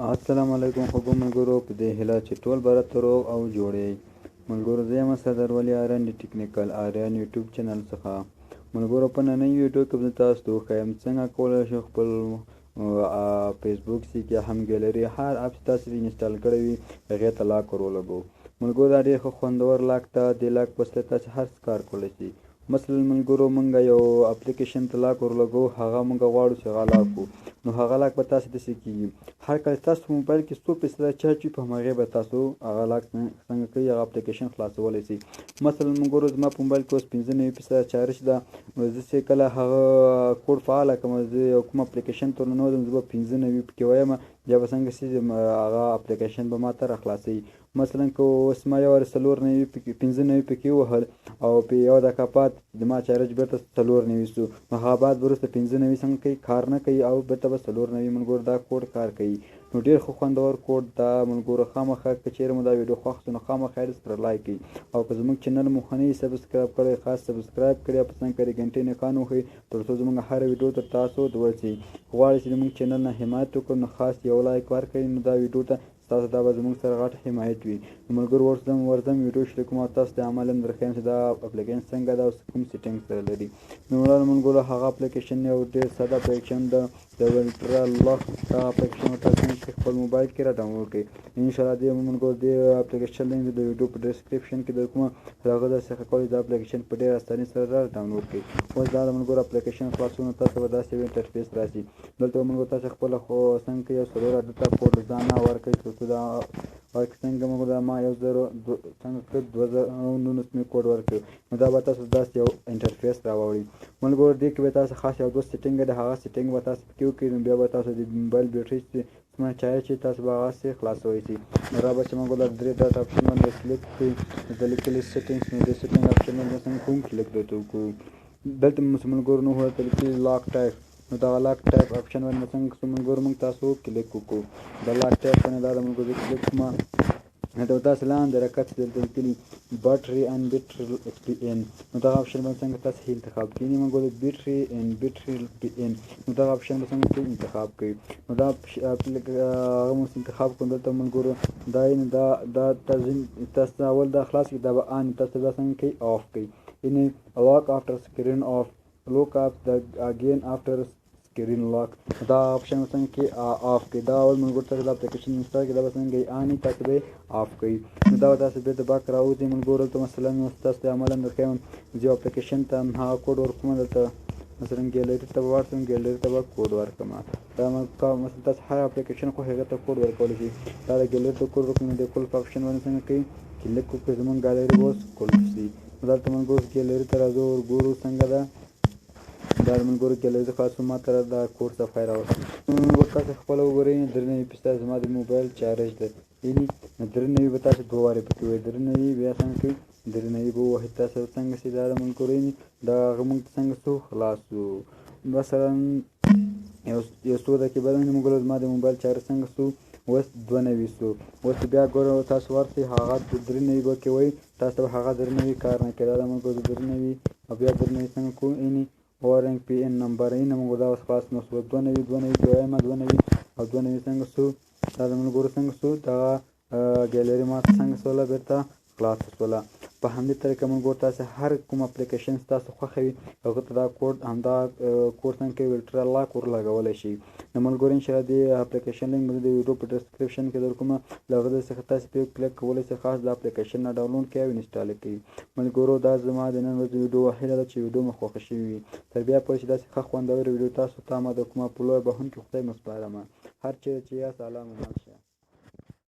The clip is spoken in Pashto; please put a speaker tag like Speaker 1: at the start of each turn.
Speaker 1: السلام علیکم خوږو ملګرو، په دې هیله چې ټول به راته روغ او جوړ یې. ملګرو زه یم صدر ولی آرین د ټیکنیکل آرین یوټیوب چینل څخه. ملګرو په نننۍ ویډیو کې به تاسو ته وښیم څنګه کولی شو خپل فیسبوک کې هم ګیلري هر اپ چې تاسو یې انسټال کړی وي هغې ته لاک ور ولګو. ملګرو دا ډېر ښه خوندور لاک ده. دې لاک په وسیله تاسو هر څه کار کولی شئ. مثلا ملګرو موږ یو اپلیکیشن ته لاک ور لګو، هغه موږ غواړو چې هغه لاک کړو، نو هغه لاک به تاسو داسې کېږي هر کله تاسو په موبایل کې 100% چارج وي په همهغې به تاسو هغه لاک څنګه کوي هغه اپلیکیشن خلاصولی شئ. مثلا ملګرو زما په موبایل کې اوس 95% چارج ده، نو زه چې کله هغه کوډ فعاله کړم، زه یو کوم اپلیکیشن ته ورننوځم زه به 95 پکې وایم، بیا به څنګه شي هغه اپلیکیشن به ماته راخلاصوي. مثلا که اوس ما یو وارې 95 پکې ووهل او په یوه دقیقه بعد زما چارج بیرته 94 شو، نو هغه بعد وروسته 95 څنګه کوي کار نه کوي او بیرته به 94 ملګرو دا کوډ کار کوي. نو ډېر ښه خوندور کوډ دا ملګرو. خامخا که چېرې مو دا ویډیو خوښ شو نو خامخا یې سره لایک کړئ، او که زموږ چینل مو ښه نه وي سبسکرایب کړی خاص سبسکرایب کړئ او په څنګ کې د घंटी نښان وښئ تر څو زموږ هره ویډیو تر تاسو ورسي. غواړئ چې زموږ چینل نه حمایت وکړو نو خاص یو لایک ورکړئ، نو دا ویډیو ته تاسو دا به زموږ سره غټ حمایت وي. نو ملګرو ورځم ویډیو شروع کوم او تاسو ته عملاً درښیم چې دا اپلیکیشن څنګه ده او کوم سیټینګ سره لري. نو ملګرو هغه اپلیکیشن یو ډېر ساده اپلیکیشن ده، د ولټرا لاک دا اپلیکیشن تاسو خپل موبایل کې را ډاونلوډ کړئ. انشاءالله دې ملګرو دې اپلیکیشن لینک د ویډیو په ډسکرپشن کې درکوم، هغه درڅخه کولی دا اپلیکیشن په ډېر اسانۍ سره را ډاونلوډ کړئ. اوس دا ملګرو اپلیکیشن خلاصون تاسو به داسې انټرفیس راشي. دلته ملګرو تاسو خپله خو څنګه کوئ یو څلور عدده کوډ ځان ورکړئ تر څو دا څنګه ملګرو دا ما 2019 کوډ ورکړ، نو دا به تاسو داسې یو انټرفیس راوړي. ملګرو دې کې به تاسو خاص یو 2 سیټینګ ده، هغه سیټینګ به تاسو پکې وکړئ، نو بیا به تاسو د موبایل بیټرۍ چې څومره چارج چې تاسو به هغسې خلاصولی شئ. نو را به چې ملګرو دا 3 ډاټ اپشن باندې کلیک کړئ، د لیکلي سیټینګس نو د سیټینګ اپشن باندې څنګه کوم کلیک درته وکړو. دلته ملګرو نو ورته لیکلي لاک ټایپ، نو دغه لاک ټایپ اپشن باندې څنګه ملګرو موږ تاسو کلیک وکړو. د لاک ټایپ باندې دا ملګرو کلیک کړم، دا تاسو لاندې راکټ دلته لیکلي بټري ان بیټري پی ان، نو دغه اپشن باندې څنګه تاسو انتخاب کړئ. ملګرو بیټري ان بیټري پی ان، نو دغه اپشن به څنګه انتخاب کړئ. نو دا هغه مو انتخاب کړو. دلته ملګرو دا تاسو اول دا خلاص کړئ، دا به ان تاسو دا څنګه کوئ آف کړئ، یعنې لاک افټر سکرین آف، لوک اپ د اگین افټر سکرین لاک، دا اپشن څنګه کې آف کړئ. دا اول ملګرو تاسو د اپلیکیشن انسټال کړئ، دا به څنګه آن تاسو به آف کړئ. نو دا به تاسو بیرته باک راوځي. ملګرو ته مثلا تاسو ته عملاً درښیم زه اپلیکیشن ته هغه کوډ ورکوم، دلته مثلا ګیلري ته به ورشم، ګیلري ته به کوډ ورکړم. دا مثلا تاسو هر اپلیکیشن خو هغې ته کوډ ورکولی شئ. دا د ګیلري ته کوډ ورکړم، د کلف اپشن باندې څنګه کوئ کلیک وکړئ، زموږ ګالري به اوس کلف شي. دلته ملګرو ګیلري ته راځو ورګورو څنګه ده. دا ملګرو ګیلري خلاصو ما ته دا کوډ صفحه راوړه. ملګرو تاسو خپله وګورئ 93% زما د موبایل چارج ده، یعنې 93 به تاسو 2 وارې پکې ووایئ، 93 بیا څنګه کوئ 93 به ووهئ. تاسو څنګه چې دا د ملګرو دا هغه موږ څنګه څو خلاص شو. مثلا یو څو دقیقې بعد ملګرو زما د موبایل چارج څنګه شو اوس 92 شو. اوس بیا ګورو تاسو ورسئ هغه 93 به کې وایي، تاسو به هغه 93 کار نه کوي. دا د ملګرو 93 او بیا 93 څنګه کوو، یعنې وارنګ پی ان نمبر یې ملګرو دا اوس خلاص نو شو 92 دویمه 92 او 92 څنګه شو. دا د ملګرو څنګه شو دغه ګیلري ما څنګه شوله بیرته خلاصه شوله. په همدې طریقه ملګرو تاسو هر کوم اپلیکیشن تاسو خوښوي هغه ته دا کوډ همدا کوډ څنګه کوي ولټرا لاک ور لګولی شئ. نو ملګرو انشاءالله دې اپلیکیشن لینک به د ویډیو په ډسکرپشن کې درکوم، له هغه څخه تاسو پرې کلیک کولی شئ خاص د اپلیکیشن نه ډاونلوډ کړئ او انسټال یې کړئ. ملګرو دا زما د نن ورځې ویډیو هیله ده چې ویډیو مو خوښه شوې وي. تر بیا پورې چې داسې ښه خوندوره ویډیو تاسو ته ما د کومه په لویه بهون کې خدای مو سپارم. هر چیرې چې یاست الله مو